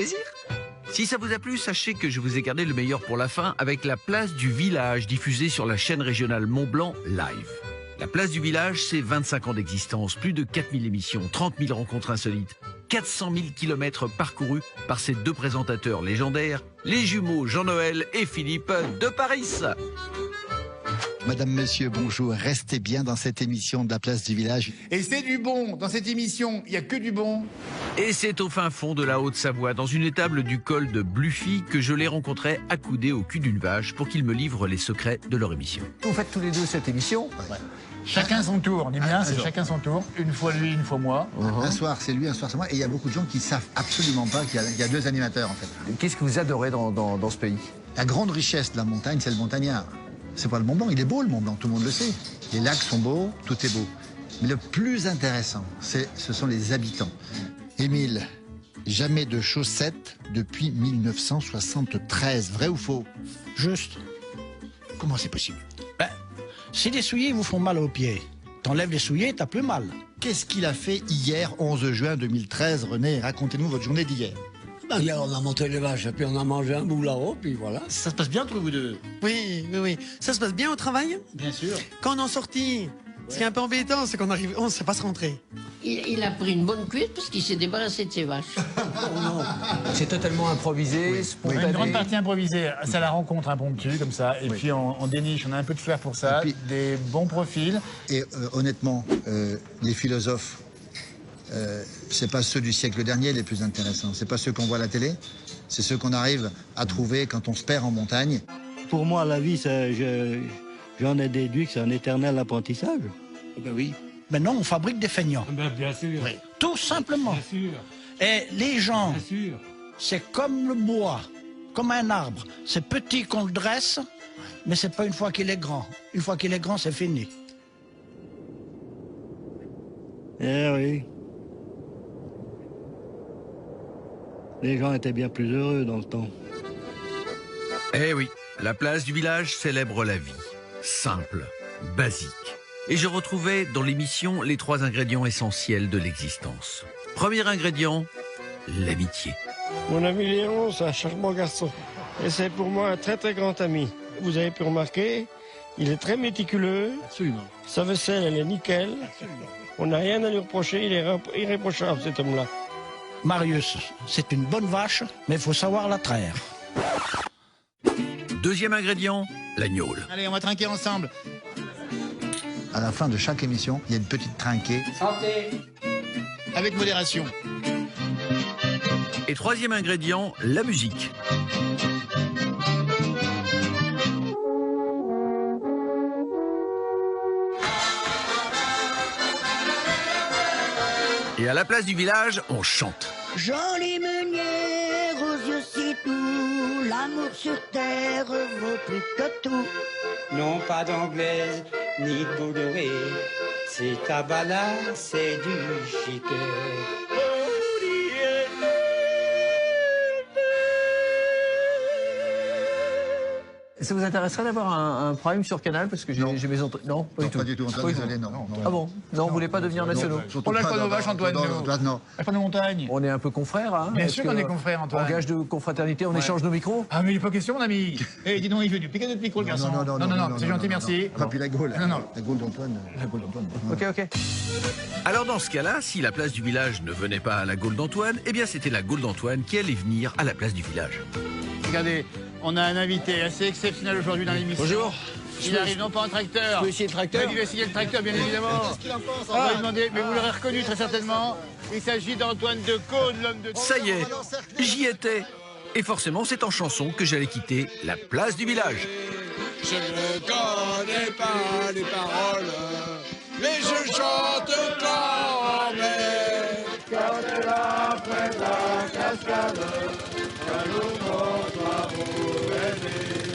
Plaisir. Si ça vous a plu, sachez que je vous ai gardé le meilleur pour la fin avec la place du village diffusée sur la chaîne régionale Mont-Blanc Live. La place du village, c'est 25 ans d'existence, plus de 4000 émissions, 30 000 rencontres insolites, 400 000 kilomètres parcourus par ces deux présentateurs légendaires, les jumeaux Jean-Noël et Philippe de Paris. Madame, Monsieur, bonjour. Restez bien dans cette émission de la place du village. Et c'est du bon. Dans cette émission, il n'y a que du bon. Et c'est au fin fond de la Haute-Savoie, dans une étable du col de Bluffy, que je les rencontrais accoudés au cul d'une vache pour qu'ils me livrent les secrets de leur émission. Vous faites tous les deux cette émission. Ouais. Chacun son tour, on dit bien, c'est chacun son tour. Une fois lui, une fois moi. Un soir c'est lui, un soir c'est moi. Et il y a beaucoup de gens qui ne savent absolument pas qu'il y a deux animateurs en fait. Qu'est-ce que vous adorez dans ce pays? La grande richesse de la montagne, c'est le montagnard. C'est pas le Mont Blanc, il est beau le Mont Blanc, tout le monde le sait. Les lacs sont beaux, tout est beau. Mais le plus intéressant, ce sont les habitants. Émile, jamais de chaussettes depuis 1973, vrai ou faux? Juste. Comment c'est possible? Si les souliers vous font mal aux pieds, t'enlèves les souliers, t'as plus mal. Qu'est-ce qu'il a fait hier, 11 juin 2013, René? Racontez-nous votre journée d'hier. Hier, on a monté les vaches, et puis on a mangé un bout là-haut, puis voilà. Ça se passe bien entre vous deux? Oui. Ça se passe bien au travail? Bien sûr. Quand on en sortit, ce qui est un peu embêtant, c'est qu'on arrive, on ne sait pas se rentrer. Il a pris une bonne cuite parce qu'il s'est débarrassé de ses vaches. C'est totalement improvisé, spontané. Une grande partie improvisée, c'est à la rencontre impromptue comme ça. Et puis on déniche, on a un peu de flair pour ça, Puis, des bons profils. Et honnêtement, les philosophes, c'est pas ceux du siècle dernier les plus intéressants. C'est pas ceux qu'on voit à la télé. C'est ceux qu'on arrive à trouver quand on se perd en montagne. Pour moi, la vie, j'en ai déduit que c'est un éternel apprentissage. Ben oui. Mais non, on fabrique des feignants. Ben bien sûr. Oui. Tout simplement. Bien sûr. Et les gens, Bien sûr. c'est comme le bois, comme un arbre. C'est petit qu'on le dresse, mais c'est pas une fois qu'il est grand. Une fois qu'il est grand, c'est fini. Eh oui. Les gens étaient bien plus heureux dans le temps. Eh oui, la place du village célèbre la vie. Simple, basique. Et je retrouvais dans l'émission les 3 ingrédients essentiels de l'existence. Premier ingrédient, l'amitié. Mon ami Léon, c'est un charmant garçon. Et c'est pour moi un très très grand ami. Vous avez pu remarquer, il est très méticuleux. Absolument. Sa vaisselle, elle est nickel. On n'a rien à lui reprocher, il est irréprochable cet homme-là. Marius, c'est une bonne vache, mais il faut savoir la traire. Deuxième ingrédient, la gnôle. Allez, on va trinquer ensemble. À la fin de chaque émission, il y a une petite trinquée. Santé. Avec modération. Et troisième ingrédient, la musique. Et à la place du village, on chante. Jolie meunière aux yeux si doux, l'amour sur terre vaut plus que tout. Non pas d'anglaise ni de peau dorée, c'est Tabala, c'est du chiquet. Ça vous intéresserait d'avoir un prime sur Canal? Parce que j'ai mes entrées. Non, pas du tout. Pas du tout, Antoine, désolé, non. Ah bon? Non, vous voulez pas devenir nationaux? On lâche pas nos vaches, Antoine. Non. Pas nos montagnes. On est un peu confrères, hein? Bien sûr qu'on est confrères, Antoine. En gage de confraternité, on échange nos micros? Ah, mais il n'est pas question, mon ami. Eh, dis donc, il veut du piquer notre micro, le garçon. Non, c'est gentil, merci. Ah, puis la Gaule. Non. La Gaule d'Antoine. Ok. Alors dans ce cas-là, si la place du village ne venait pas à la Gaule d'Antoine, eh bien c'était la Gaule d'Antoine qui allait venir à la place du village. Regardez, on a un invité assez exceptionnel aujourd'hui dans l'émission. Bonjour. Il arrive non pas en tracteur. Je peux essayer le tracteur? Il va essayer le tracteur, bien évidemment. Qu'est-ce qu'il en pense? On va lui demander, mais vous l'aurez reconnu très certainement. Il s'agit d'Antoine de Caunes, l'homme de... Ça y est, j'y étais. Et forcément, c'est en chanson que j'allais quitter la place du village. Je ne connais pas les paroles, mais je chante quand même. Quand après la cascade, un jour on doit vous aider.